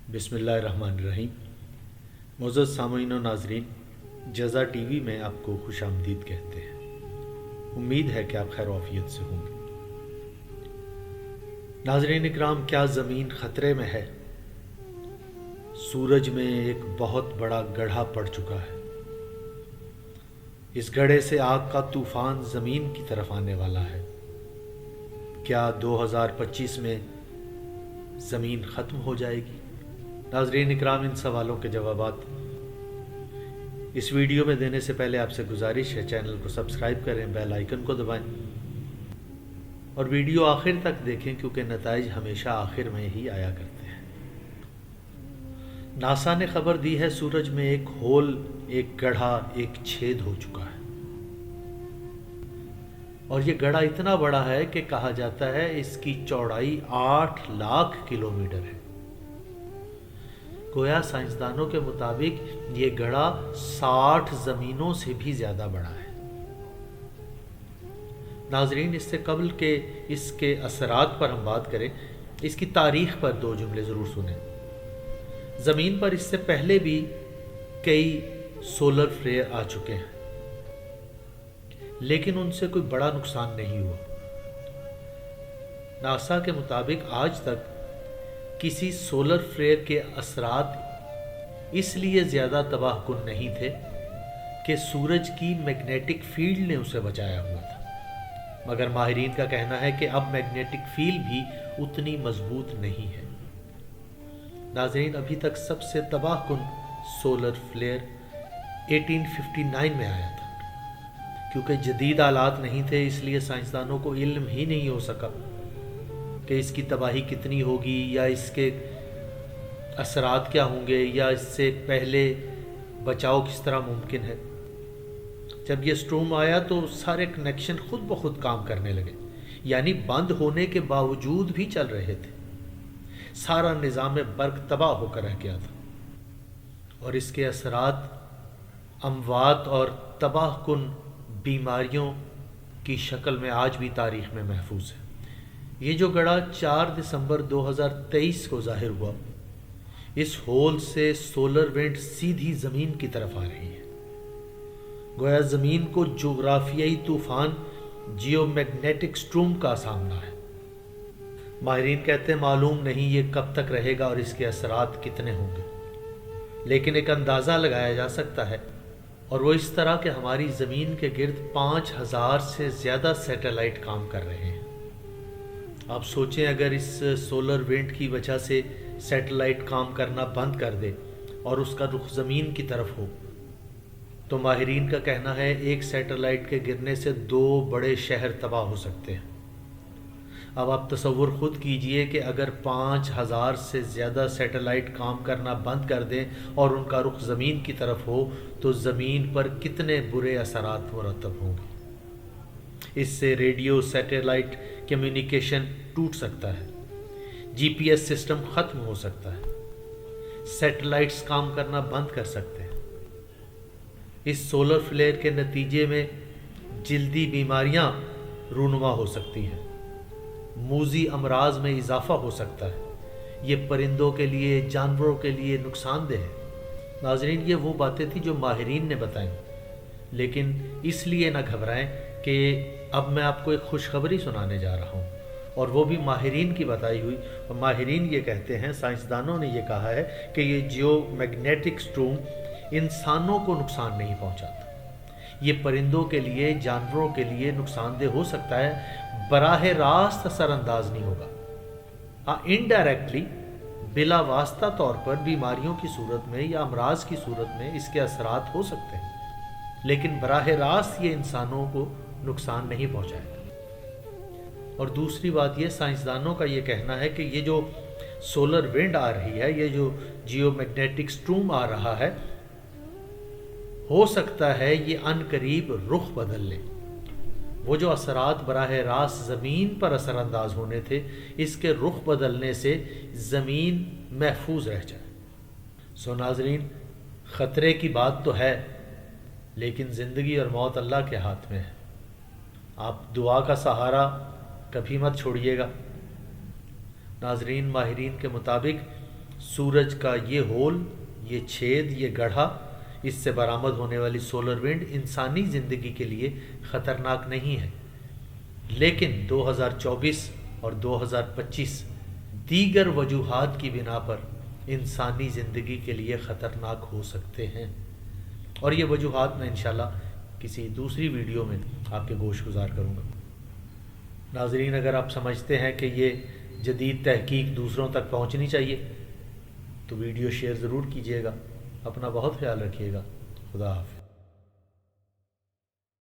बिस्मिल्लाहिर्रहमानिर्रहीम। मुअज़्ज़ज़ सामईन व नाज़रीन, जज़ा टीवी में आपको खुश आमदीद कहते हैं। उम्मीद है कि आप खैर आफियत से होंगे। नाज़रीन इकराम, क्या ज़मीन ख़तरे में है? सूरज में एक बहुत बड़ा गड्ढा पड़ चुका है। इस गड्ढे से आग का तूफ़ान ज़मीन की तरफ आने वाला है। क्या 2025 में ज़मीन ख़त्म हो जाएगी? नाज़रीन इकराम, इन सवालों के जवाबात इस वीडियो में देने से पहले आपसे गुजारिश है, चैनल को सब्सक्राइब करें, बेल आइकन को दबाएं और वीडियो आखिर तक देखें, क्योंकि नताइज हमेशा आखिर में ही आया करते हैं। नासा ने खबर दी है, सूरज में एक होल, एक गड्ढा, एक छेद हो चुका है और ये गड्ढा इतना बड़ा है कि कहा जाता है इसकी चौड़ाई 8 लाख किलोमीटर है। गोया साइंसदानों के मुताबिक ये गड्ढा 60 ज़मीनों से भी ज़्यादा बड़ा है। नाजरीन, इससे कबल के इसके असरात पर हम बात करें, इसकी तारीख पर 2 जुमले ज़रूर सुनें। ज़मीन पर इससे पहले भी कई सोलर फ्लेयर आ चुके हैं, लेकिन उनसे कोई बड़ा नुकसान नहीं हुआ। नासा के मुताबिक आज तक किसी सोलर फ्लेयर के असरात इसलिए ज़्यादा तबाहकुन नहीं थे कि सूरज की मैग्नेटिक फील्ड ने उसे बचाया हुआ था, मगर माहिरीन का कहना है कि अब मैग्नेटिक फील्ड भी उतनी मजबूत नहीं है। नाज़रीन, अभी तक सबसे तबाहकुन सोलर फ्लेयर 1859 में आया था। क्योंकि जदीद आलात नहीं थे, इसलिए साइंसदानों को इल्म ही नहीं हो सका कि इसकी तबाही कितनी होगी या इसके असरात क्या होंगे या इससे पहले बचाव किस तरह मुमकिन है। जब ये स्टॉर्म आया तो सारे कनेक्शन खुद ब खुद काम करने लगे, यानी बंद होने के बावजूद भी चल रहे थे। सारा निज़ाम बर्क तबाह होकर रह गया था और इसके असरात अमवात और तबाहकुन बीमारियों की शक्ल में आज भी तारीख में महफूज है। ये जो गड्ढा 4 दिसंबर 2023 को ज़ाहिर हुआ, इस होल से सोलर विंड सीधी ज़मीन की तरफ आ रही है। गोया ज़मीन को जोग्राफियाई तूफ़ान जियोमैग्नेटिक स्टॉर्म का सामना है। माहिरीन कहते हैं मालूम नहीं ये कब तक रहेगा और इसके असरात कितने होंगे, लेकिन एक अंदाज़ा लगाया जा सकता है, और वो इस तरह कि हमारी ज़मीन के गिर्द 5000 से ज़्यादा सैटेलाइट काम कर रहे हैं। आप सोचें, अगर इस सोलर विंड की वजह से सैटेलाइट काम करना बंद कर दे और उसका रुख ज़मीन की तरफ हो, तो माहिरीन का कहना है एक सैटेलाइट के गिरने से 2 बड़े शहर तबाह हो सकते हैं। अब आप तसव्वुर खुद कीजिए कि अगर 5000 से ज़्यादा सैटेलाइट काम करना बंद कर दें और उनका रुख ज़मीन की तरफ हो, तो ज़मीन पर कितने बुरे असरात मुरतब होंगे। इससे रेडियो सैटेलाइट कम्युनिकेशन टूट सकता है, जीपीएस सिस्टम ख़त्म हो सकता है, सैटेलाइट्स काम करना बंद कर सकते हैं। इस सोलर फ्लेयर के नतीजे में जल्दी बीमारियां रूनुमा हो सकती हैं, मूजी अमराज में इजाफा हो सकता है। ये परिंदों के लिए, जानवरों के लिए नुकसानदेह है। नाजरीन, ये वो बातें थी जो माहिरीन ने बताई, लेकिन इसलिए ना घबराएं कि अब मैं आपको एक खुशखबरी सुनाने जा रहा हूँ, और वो भी माहिरीन की बताई हुई। और माहिरीन ये कहते हैं, साइंसदानों ने ये कहा है कि ये जियोमैग्नेटिक स्टॉर्म इंसानों को नुकसान नहीं पहुँचाता। ये परिंदों के लिए, जानवरों के लिए नुकसानदेह हो सकता है, बराह रास्त असरअंदाज नहीं होगा। हाँ, इनडायरेक्टली, बिला वास्ता तौर पर बीमारियों की सूरत में या अमराज की सूरत में इसके असरात हो सकते हैं, लेकिन बराह रास्त ये इंसानों को नुकसान नहीं पहुंचाएगा। और दूसरी बात ये, साइंसदानों का ये कहना है कि ये जो सोलर विंड आ रही है, ये जो जियोमैग्नेटिक स्टॉर्म आ रहा है, हो सकता है ये अनकरीब रुख बदल ले। वो जो असरात बराह रास्त ज़मीन पर असरअंदाज होने थे, इसके रुख बदलने से ज़मीन महफूज रह जाए। सो नाजरीन, ख़तरे की बात तो है, लेकिन ज़िंदगी और मौत अल्लाह के हाथ में है। आप दुआ का सहारा कभी मत छोड़िएगा। नाजरीन, माहिरीन के मुताबिक سورج کا یہ ہول، یہ چھید، یہ گڑھا، اس سے برآمد ہونے والی سولر ونڈ انسانی زندگی کے لیے خطرناک نہیں ہے، لیکن 2024 اور 2025 دیگر وجوہات کی بنا پر انسانی زندگی کے لیے خطرناک ہو سکتے ہیں، اور یہ وجوہات میں انشاءاللہ کسی دوسری ویڈیو میں آپ کے گوش گزار کروں گا۔ ناظرین، اگر آپ سمجھتے ہیں کہ یہ جدید تحقیق دوسروں تک پہنچنی چاہیے تو ویڈیو شیئر ضرور کیجیے گا۔ اپنا بہت خیال رکھیے گا۔ خدا حافظ۔